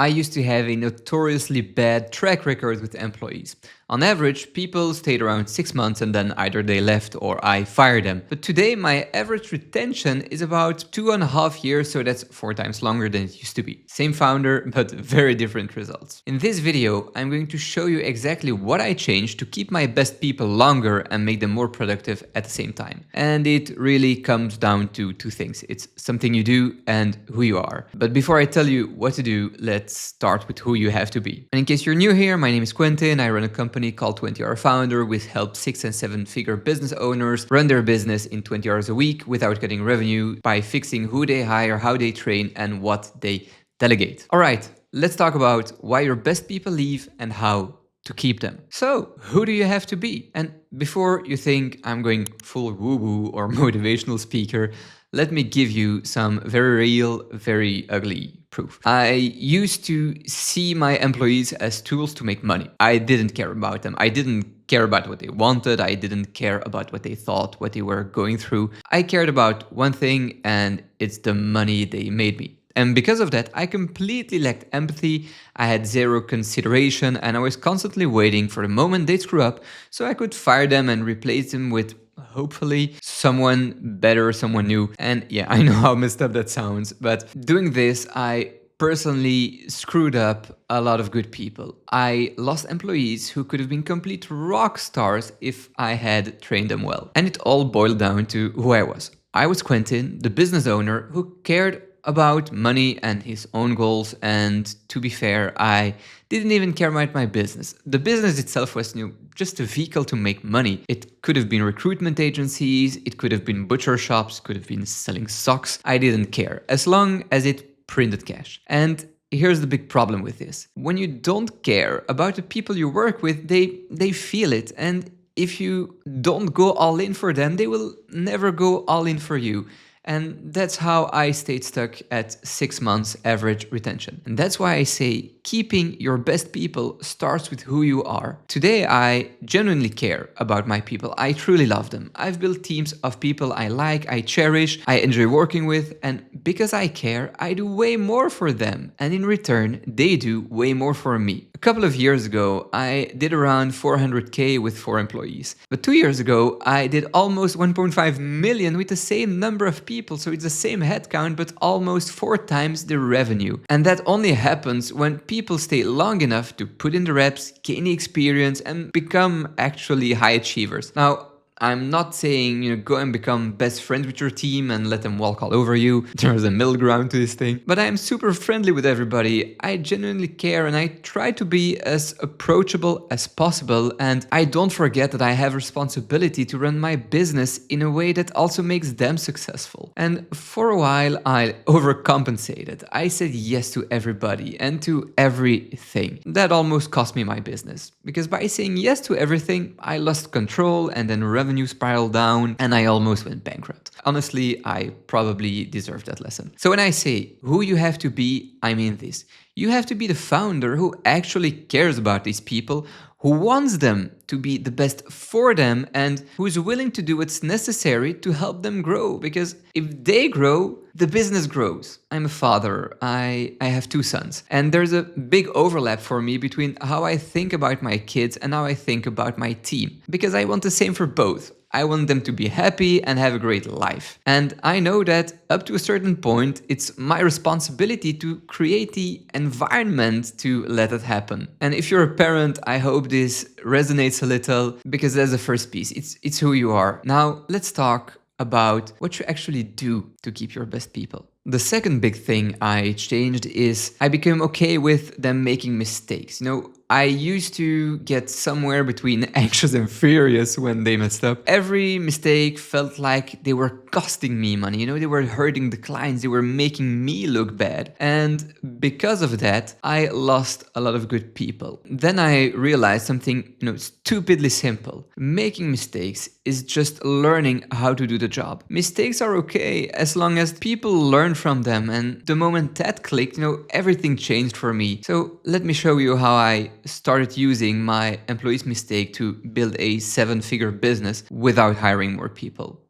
I used to have a notoriously bad track record with employees. On average, people stayed around 6 months and then either they left or I fired them. But today my average retention is about 2.5 years, so that's 4 times longer than it used to be. Same founder, but very different results. In this video, I'm going to show you exactly what I changed to keep my best people longer and make them more productive at the same time. And it really comes down to two things. It's something you do and who you are. But before I tell you what to do, let's start with who you have to be. And in case you're new here, my name is Quentin. I run a company called 20 Hour Founder, which helps 6 and 7 figure business owners run their business in 20 hours a week without cutting revenue by fixing who they hire, how they train, and what they delegate. All right, let's talk about why your best people leave and how to keep them. So, who do you have to be? And before you think I'm going full woo-woo or motivational speaker, let me give you some very real, very ugly proof. I used to see my employees as tools to make money. I didn't care about them. I didn't care about what they wanted. I didn't care about what they thought, what they were going through. I cared about one thing, and it's the money they made me. And because of that, I completely lacked empathy, I had zero consideration, and I was constantly waiting for the moment they'd screw up so I could fire them and replace them with, hopefully, someone better, someone new. And yeah, I know how messed up that sounds, but doing this, I personally screwed up a lot of good people. I lost employees who could have been complete rock stars if I had trained them well. And it all boiled down to who I was. I was Quentin, the business owner who cared about money and his own goals, and to be fair, I didn't even care about my business. The business itself was just a vehicle to make money. It could have been recruitment agencies, it could have been butcher shops, could have been selling socks. I didn't care, as long as it printed cash. And here's the big problem with this. When you don't care about the people you work with, they feel it, and if you don't go all in for them, they will never go all in for you. And that's how I stayed stuck at 6 months average retention. And that's why I say keeping your best people starts with who you are. Today, I genuinely care about my people. I truly love them. I've built teams of people I like, I cherish, I enjoy working with. And because I care, I do way more for them. And in return, they do way more for me. A couple of years ago, I did around 400K with 4 employees. But 2 years ago, I did almost 1.5 million with the same number of people. So it's the same headcount, but almost 4 times the revenue. And that only happens when people stay long enough to put in the reps, gain the experience, and become actually high achievers. Now, I'm not saying, go and become best friends with your team and let them walk all over you. There's a middle ground to this thing. But I'm super friendly with everybody. I genuinely care and I try to be as approachable as possible. And I don't forget that I have responsibility to run my business in a way that also makes them successful. And for a while, I overcompensated. I said yes to everybody and to everything. That almost cost me my business. Because by saying yes to everything, I lost control and then revenue spiraled down and I almost went bankrupt. Honestly, I probably deserved that lesson. So when I say who you have to be, I mean this. You have to be the founder who actually cares about these people, who wants them to be the best for them, and who is willing to do what's necessary to help them grow. Because if they grow, the business grows. I'm a father. I have 2 sons. And there's a big overlap for me between how I think about my kids and how I think about my team. Because I want the same for both. I want them to be happy and have a great life. And I know that up to a certain point, it's my responsibility to create the environment to let it happen. And if you're a parent, I hope this resonates a little, because that's the first piece. It's who you are. Now, let's talk about what you actually do to keep your best people. The second big thing I changed is I became okay with them making mistakes. I used to get somewhere between anxious and furious when they messed up. Every mistake felt like they were costing me money. They were hurting the clients. They were making me look bad. And because of that, I lost a lot of good people. Then I realized something, stupidly simple. Making mistakes is just learning how to do the job. Mistakes are okay as long as people learn from them. And the moment that clicked, everything changed for me. So let me show you how I started using my employees' mistake to build a 7-figure business without hiring more people.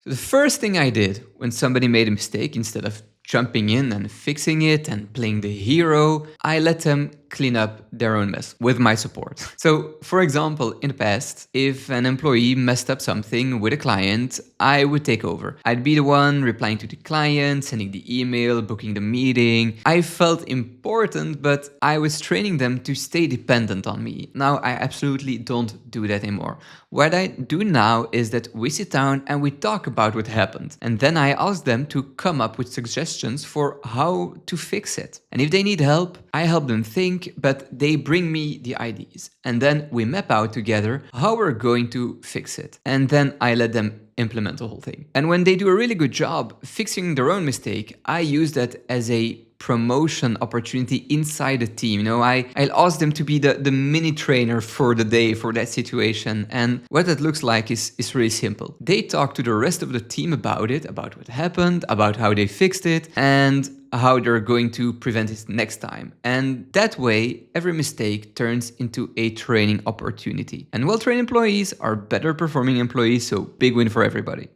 So the first thing I did when somebody made a mistake, instead of jumping in and fixing it and playing the hero. I let them clean up their own mess with my support. So, for example, in the past, if an employee messed up something with a client, I would take over. I'd be the one replying to the client, sending the email, booking the meeting. I felt important, but I was training them to stay dependent on me. Now, I absolutely don't do that anymore. What I do now is that we sit down and we talk about what happened. And then I ask them to come up with suggestions for how to fix it. And if they need help, I help them think, but they bring me the ideas. And then we map out together how we're going to fix it. And then I let them implement the whole thing. And when they do a really good job fixing their own mistake, I use that as a promotion opportunity inside the team. I'll ask them to be the mini trainer for the day for that situation. And what that looks like is really simple. They talk to the rest of the team about it, about what happened, about how they fixed it, and how they're going to prevent it next time. And that way, every mistake turns into a training opportunity. And well-trained employees are better performing employees, so big win for everybody.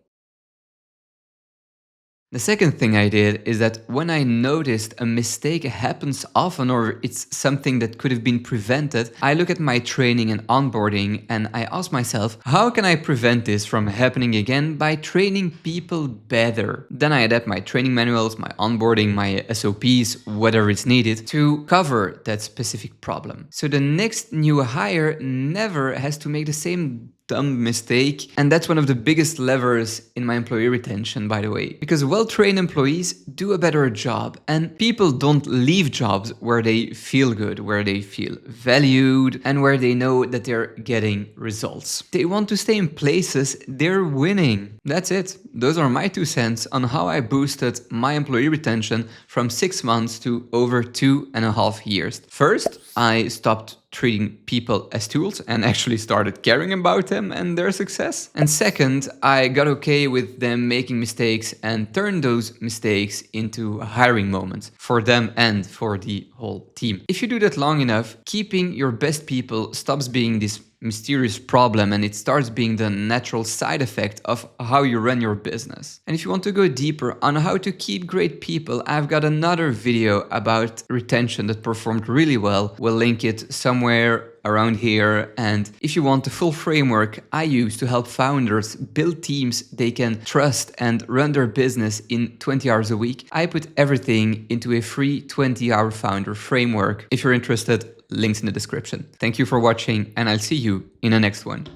The second thing I did is that when I noticed a mistake happens often or it's something that could have been prevented, I look at my training and onboarding and I ask myself, how can I prevent this from happening again by training people better? Then I adapt my training manuals, my onboarding, my SOPs, whatever is needed to cover that specific problem. So the next new hire never has to make the same dumb mistake. And that's one of the biggest levers in my employee retention, by the way, because well-trained employees do a better job and people don't leave jobs where they feel good, where they feel valued and where they know that they're getting results. They want to stay in places they're winning. That's it. Those are my 2 cents on how I boosted my employee retention from 6 months to over 2.5 years. First, I stopped treating people as tools and actually started caring about them and their success. And second, I got okay with them making mistakes and turned those mistakes into hiring moments for them and for the whole team. If you do that long enough, keeping your best people stops being this mysterious problem and it starts being the natural side effect of how you run your business. And if you want to go deeper on how to keep great people, I've got another video about retention that performed really well. We'll link it somewhere around here. And if you want the full framework I use to help founders build teams they can trust and run their business in 20 hours a week, I put everything into a free 20-hour founder framework. If you're interested, links in the description. Thank you for watching and I'll see you in the next one.